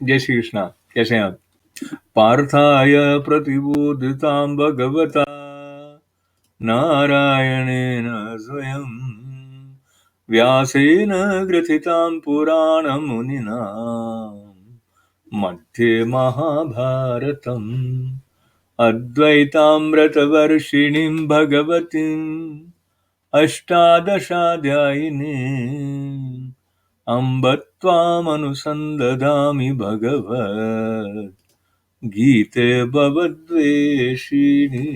जय श्री कृष्णा। कैसे हैं आप? पार्थाय प्रतिबोधितां भगवता नारायणेन स्वयं व्यासेन ग्रथितां पुराणमुनिना मध्ये महाभारतम् अद्वैतामृतवर्षिणीं भगवतीम् अष्टादशाध्यायिनीम् अम्ब त्वामनुसन्दधामि भगवत् गीते भवद्वेषिणी।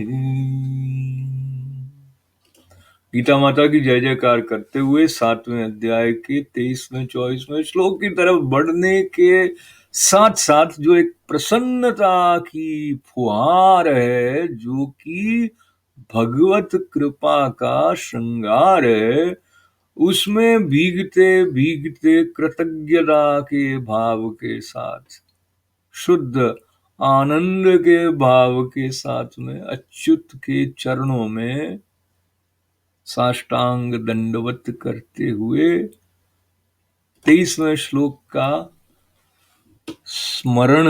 गीता माता की जय जयकार करते हुए 7वें अध्याय के 23वें 24वें श्लोक की तरफ बढ़ने के साथ साथ जो एक प्रसन्नता की फुहार है, जो कि भगवत कृपा का श्रृंगार है, उसमें भीगते भीगते कृतज्ञता के भाव के साथ, शुद्ध आनंद के भाव के साथ में अच्युत के चरणों में साष्टांग दंडवत करते हुए 23वें श्लोक का स्मरण।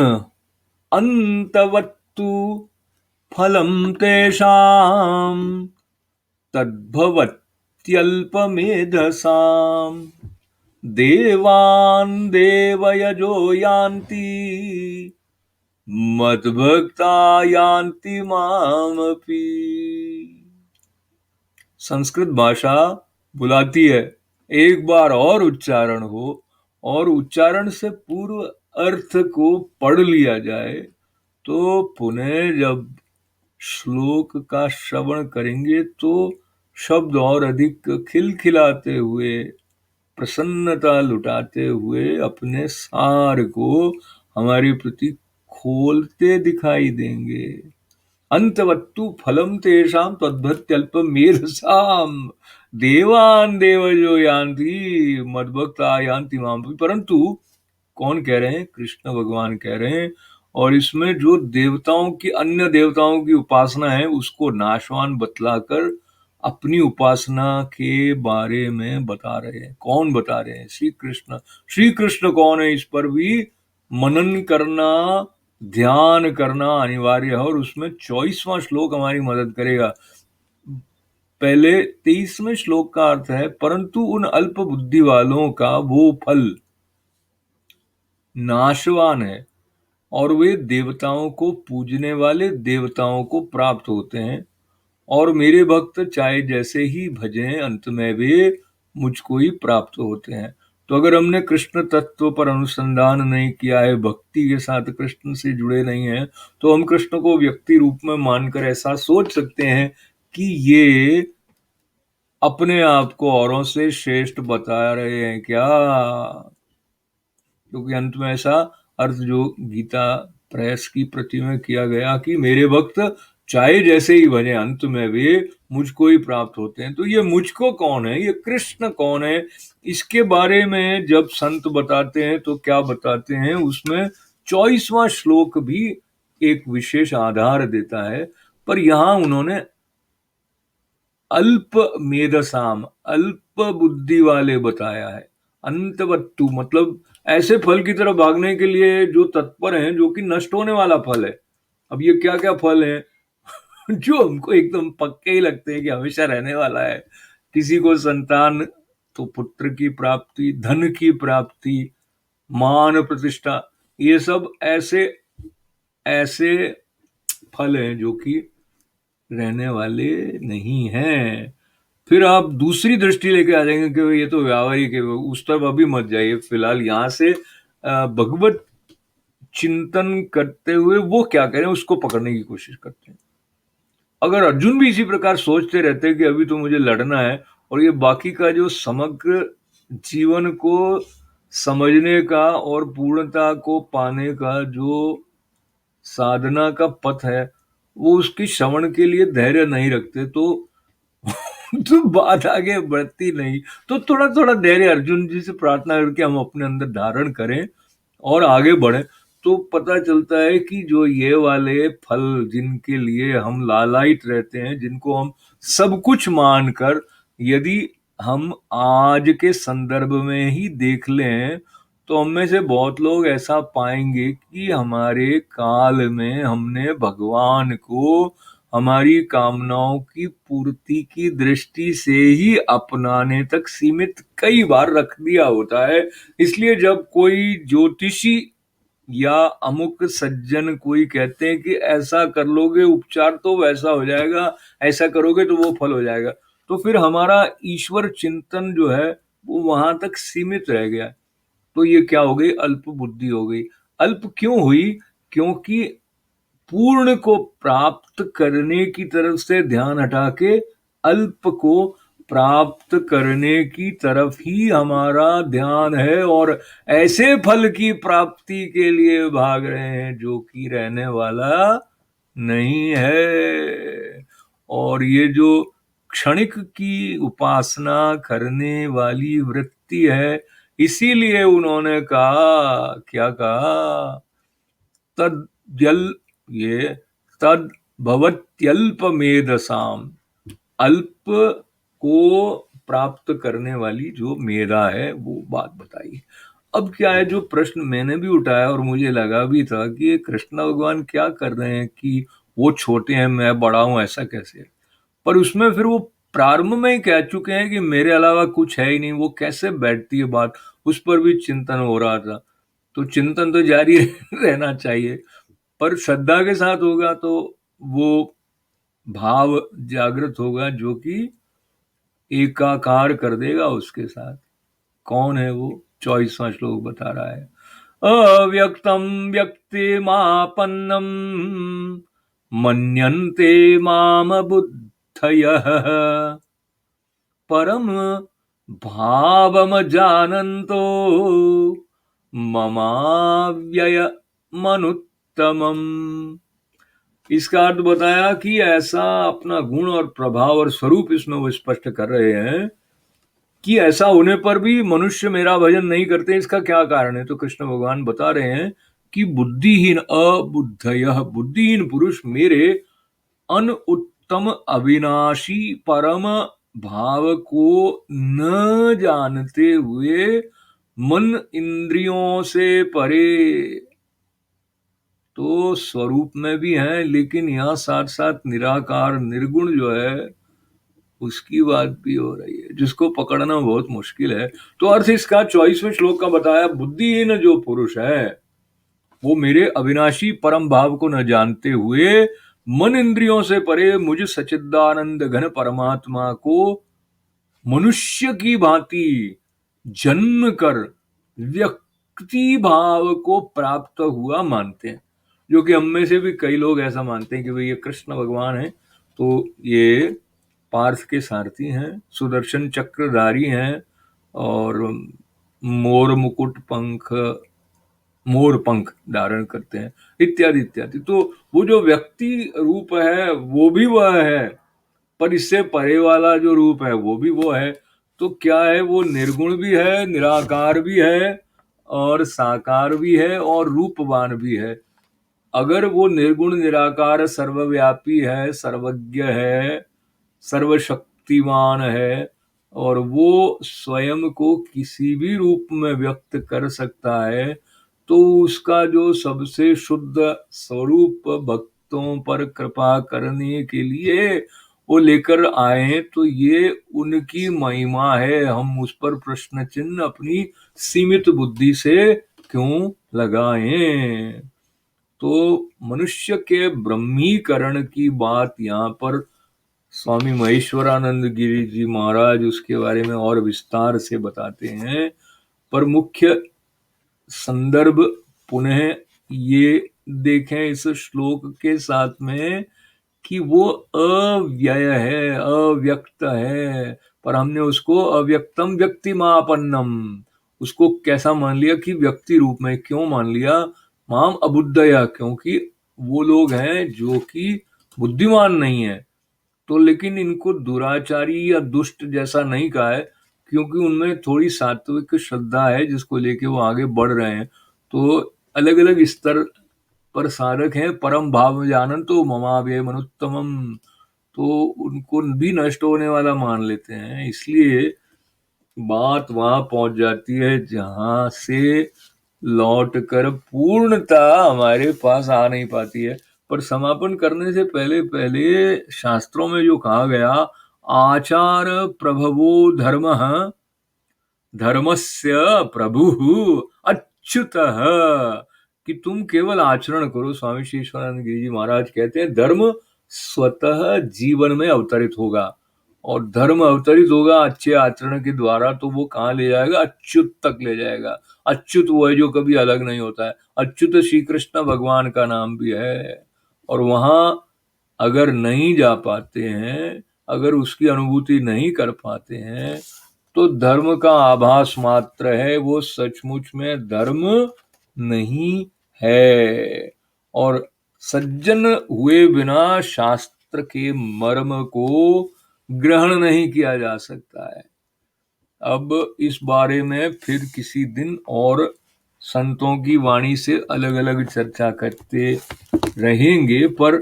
अंतवत्तु फलं तेषां तद्भवत्यल्पमेधसां देवान् देवयजो यान्ति मद्भक्ता यान्ति मामपि। संस्कृत भाषा बुलाती है, एक बार और उच्चारण हो और उच्चारण से पूर्व अर्थ को पढ़ लिया जाए तो पुनः जब श्लोक का श्रवण करेंगे तो शब्द और अधिक खिलखिलाते हुए, प्रसन्नता लुटाते हुए अपने सार को हमारे प्रति खोलते दिखाई देंगे। अंतवत्तु फलम तेषां तद्भक्त्यल्पमेधसां देवान् देवयो यान्ति मद्भक्ता यान्ति माम। परंतु कौन कह रहे हैं? कृष्ण भगवान कह रहे हैं। और इसमें जो देवताओं की, अन्य देवताओं की उपासना है उसको नाशवान बतलाकर अपनी उपासना के बारे में बता रहे हैं। कौन बता रहे हैं? श्री कृष्ण। श्री कृष्ण कौन है, इस पर भी मनन करना, ध्यान करना अनिवार्य है और उसमें 24वां श्लोक हमारी मदद करेगा। पहले 23वें श्लोक का अर्थ है, परंतु उन अल्प बुद्धि वालों का वो फल नाशवान है और वे देवताओं को पूजने वाले देवताओं को प्राप्त होते हैं, और मेरे भक्त चाहे जैसे ही भजें अंत में वे मुझको ही प्राप्त होते हैं। तो अगर हमने कृष्ण तत्व पर अनुसंधान नहीं किया है, भक्ति के साथ कृष्ण से जुड़े नहीं हैं, तो हम कृष्ण को व्यक्ति रूप में मानकर ऐसा सोच सकते हैं कि ये अपने आप को औरों से श्रेष्ठ बता रहे हैं क्या, क्योंकि अंत में ऐसा अर्थ जो गीता प्रेस की प्रति में किया गया कि मेरे भक्त चाहे जैसे ही बने अंत में वे मुझको ही प्राप्त होते हैं। तो ये मुझको कौन है, ये कृष्ण कौन है, इसके बारे में जब संत बताते हैं तो क्या बताते हैं, उसमें 24वां श्लोक भी एक विशेष आधार देता है। पर यहां उन्होंने अल्प मेधसाम, अल्प बुद्धि वाले बताया है। अंतवत्तु मतलब ऐसे फल की तरफ भागने के लिए जो तत्पर हैं, जो कि नष्ट होने वाला फल है। अब ये क्या क्या फल है जो हमको एकदम पक्के ही लगते हैं कि हमेशा रहने वाला है। किसी को संतान तो पुत्र की प्राप्ति, धन की प्राप्ति, मान प्रतिष्ठा, ये सब ऐसे ऐसे फल हैं जो कि रहने वाले नहीं हैं। फिर आप दूसरी दृष्टि लेके आ जाएंगे कि ये तो व्यावहारिक है, उस तरफ अभी मत जाइए। फिलहाल यहाँ से भगवत चिंतन करते हुए वो क्या करें उसको पकड़ने की कोशिश करते हैं। अगर अर्जुन भी इसी प्रकार सोचते रहते हैं कि अभी तो मुझे लड़ना है, और ये बाकी का जो समग्र जीवन को समझने का और पूर्णता को पाने का जो साधना का पथ है, वो उसकी श्रवण के लिए धैर्य नहीं रखते, तो बात आगे बढ़ती नहीं। तो थोड़ा थोड़ा धैर्य अर्जुन जी से प्रार्थना करके हम अपने अंदर धारण करें और आगे बढ़े, तो पता चलता है कि जो ये वाले फल जिनके लिए हम लालायित रहते हैं, जिनको हम सब कुछ मानकर, यदि हम आज के संदर्भ में ही देख लें तो हम में से बहुत लोग ऐसा पाएंगे कि हमारे काल में हमने भगवान को हमारी कामनाओं की पूर्ति की दृष्टि से ही अपनाने तक सीमित कई बार रख दिया होता है। इसलिए जब कोई ज्योतिषी या अमुक सज्जन कोई कहते हैं कि ऐसा कर लोगे उपचार तो वैसा हो जाएगा, ऐसा करोगे तो वो फल हो जाएगा, तो फिर हमारा ईश्वर चिंतन जो है वो वहां तक सीमित रह गया। तो ये क्या हो गई? अल्प बुद्धि हो गई। अल्प क्यों हुई? क्योंकि पूर्ण को प्राप्त करने की तरफ से ध्यान हटा के अल्प को प्राप्त करने की तरफ ही हमारा ध्यान है, और ऐसे फल की प्राप्ति के लिए भाग रहे हैं जो कि रहने वाला नहीं है। और ये जो क्षणिक की उपासना करने वाली वृत्ति है, इसीलिए उन्होंने कहा, क्या कहा? तद जल ये तद भवत्यल्प मेधसाम, अल्प को प्राप्त करने वाली जो मेधा है वो बात बताई। अब क्या है, जो प्रश्न मैंने भी उठाया और मुझे लगा भी था कि ये कृष्ण भगवान क्या कर रहे हैं कि वो छोटे हैं मैं बड़ा हूं, ऐसा कैसे? पर उसमें फिर वो प्रारंभ में ही कह चुके हैं कि मेरे अलावा कुछ है ही नहीं, वो कैसे बैठती है बात, उस पर भी चिंतन हो रहा था। तो चिंतन तो जारी रहना चाहिए, पर श्रद्धा के साथ होगा तो वो भाव जागृत होगा जो कि एकाकार कर देगा उसके साथ। कौन है वो? 24वां श्लोक बता रहा है, अव्यक्तम व्यक्तिमापन्नम मन्यन्ते माम बुद्धयः परम भावम जानन्तो ममाव्यय मनुत्तमम। इसका अर्थ बताया कि ऐसा अपना गुण और प्रभाव और स्वरूप इसमें वो स्पष्ट कर रहे हैं कि ऐसा होने पर भी मनुष्य मेरा भजन नहीं करते, इसका क्या कारण है? तो कृष्ण भगवान बता रहे हैं कि बुद्धिहीन अबुद्धय, बुद्धिहीन पुरुष मेरे अन उत्तम अविनाशी परम भाव को न जानते हुए मन इंद्रियों से परे, तो स्वरूप में भी हैं लेकिन यहाँ साथ साथ निराकार निर्गुण जो है उसकी बात भी हो रही है, जिसको पकड़ना बहुत मुश्किल है। तो अर्थ इसका 24वें श्लोक का बताया, बुद्धिहीन जो पुरुष है वो मेरे अविनाशी परम भाव को न जानते हुए मन इंद्रियों से परे मुझ सच्चिदानंद घन परमात्मा को मनुष्य की भांति जन्म कर व्यक्ति भाव को प्राप्त हुआ मानते हैं। जो कि हम में से भी कई लोग ऐसा मानते हैं कि भाई ये कृष्ण भगवान है, तो ये पार्थ के सारथी हैं, सुदर्शन चक्रधारी हैं, और मोर मुकुट पंख मोर पंख धारण करते हैं, इत्यादि इत्यादि। तो वो जो व्यक्ति रूप है वो भी वह है, पर इससे परे वाला जो रूप है वो भी वो है। तो क्या है, वो निर्गुण भी है, निराकार भी है, और साकार भी है, और रूपवान भी है। अगर वो निर्गुण निराकार सर्वव्यापी है, सर्वज्ञ है, सर्वशक्तिमान है, और वो स्वयं को किसी भी रूप में व्यक्त कर सकता है, तो उसका जो सबसे शुद्ध स्वरूप भक्तों पर कृपा करने के लिए वो लेकर आए, तो ये उनकी महिमा है। हम उस पर प्रश्न चिन्ह अपनी सीमित बुद्धि से क्यों लगाएं? तो मनुष्य के ब्रह्मीकरण की बात यहाँ पर स्वामी महेश्वरानंद गिरी जी महाराज उसके बारे में और विस्तार से बताते हैं। पर मुख्य संदर्भ पुनः ये देखें इस श्लोक के साथ में कि वो अव्यय है, अव्यक्त है, पर हमने उसको अव्यक्तम व्यक्तिमापन्नम उसको कैसा मान लिया कि व्यक्ति रूप में। क्यों मान लिया? माम अबुद्धया, क्योंकि वो लोग हैं जो कि बुद्धिमान नहीं है। तो लेकिन इनको दुराचारी या दुष्ट जैसा नहीं कहा है, क्योंकि उनमें थोड़ी सात्विक श्रद्धा है जिसको लेके वो आगे बढ़ रहे हैं। तो अलग अलग स्तर पर साधक हैं, परम भाव जानन तो ममाव्यय मनुत्तमम, तो उनको भी नष्ट होने वाला मान लेते हैं। इसलिए बात वहां पहुंच जाती है जहां से लौटकर पूर्णता हमारे पास आ नहीं पाती है। पर समापन करने से पहले पहले शास्त्रों में जो कहा गया, आचार प्रभवो धर्मः धर्मस्य प्रभुः अच्युतः, कि तुम केवल आचरण करो। स्वामी श्री ईश्वरानंद गिरि जी महाराज कहते हैं धर्म स्वतः जीवन में अवतरित होगा, और धर्म अवतरित होगा अच्छे आचरण के द्वारा, तो वो कहाँ ले जाएगा? अच्युत तक ले जाएगा। अच्युत वो है जो कभी अलग नहीं होता है। अच्युत श्री कृष्ण भगवान का नाम भी है। और वहां अगर नहीं जा पाते हैं, अगर उसकी अनुभूति नहीं कर पाते हैं, तो धर्म का आभास मात्र है, वो सचमुच में धर्म नहीं है। और सज्जन हुए बिना शास्त्र के मर्म को ग्रहण नहीं किया जा सकता है। अब इस बारे में फिर किसी दिन और संतों की वाणी से अलग अलग चर्चा करते रहेंगे। पर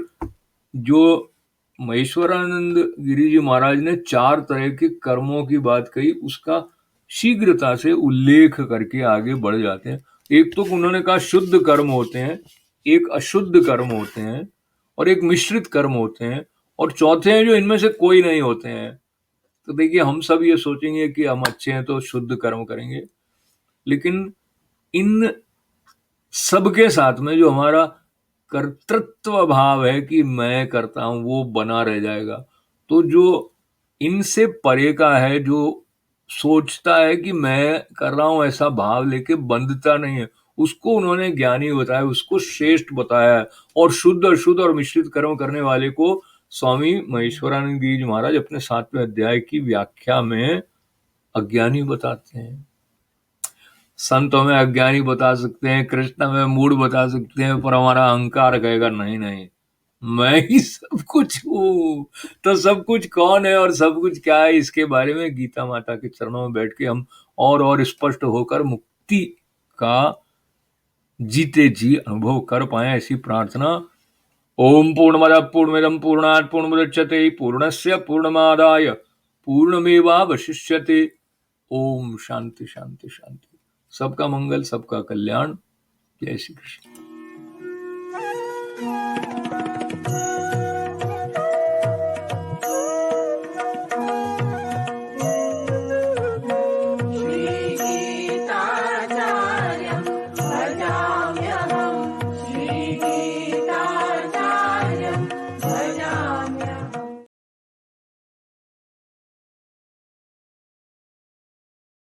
जो महेश्वरानंद गिरि जी महाराज ने 4 तरह के कर्मों की बात कही, उसका शीघ्रता से उल्लेख करके आगे बढ़ जाते हैं। एक तो उन्होंने कहा शुद्ध कर्म होते हैं, एक अशुद्ध कर्म होते हैं, और एक मिश्रित कर्म होते हैं, और चौथे हैं जो इनमें से कोई नहीं होते हैं। तो देखिए, हम सब ये सोचेंगे कि हम अच्छे हैं तो शुद्ध कर्म करेंगे, लेकिन इन सबके साथ में जो हमारा कर्तृत्व भाव है कि मैं करता हूं, वो बना रह जाएगा। तो जो इनसे परे का है, जो सोचता है कि मैं कर रहा हूं ऐसा भाव लेके बंधता नहीं है, उसको उन्होंने ज्ञानी बताया, उसको श्रेष्ठ बताया है। और शुद्ध अशुद्ध और मिश्रित कर्म करने वाले को स्वामी महेश्वरानंद गिरि जी महाराज अपने 7वें अध्याय की व्याख्या में अज्ञानी बताते हैं। संतों में अज्ञानी बता सकते हैं, कृष्ण में मूढ़ बता सकते हैं, पर हमारा अहंकार कहेगा नहीं नहीं, मैं ही सब कुछ हूँ। तो सब कुछ कौन है और सब कुछ क्या है, इसके बारे में गीता माता के चरणों में बैठ के हम और स्पष्ट होकर मुक्ति का जीते जी अनुभव कर पाए, ऐसी प्रार्थना। ओम पूर्णमदः पूर्णमिदं पूर्णात् पूर्णमुदच्यते पूर्णस्य पूर्णमादाय पूर्णमेवावशिष्यते। ओम शांति शांति शांति। सबका मंगल, सबका कल्याण। जय श्री कृष्ण।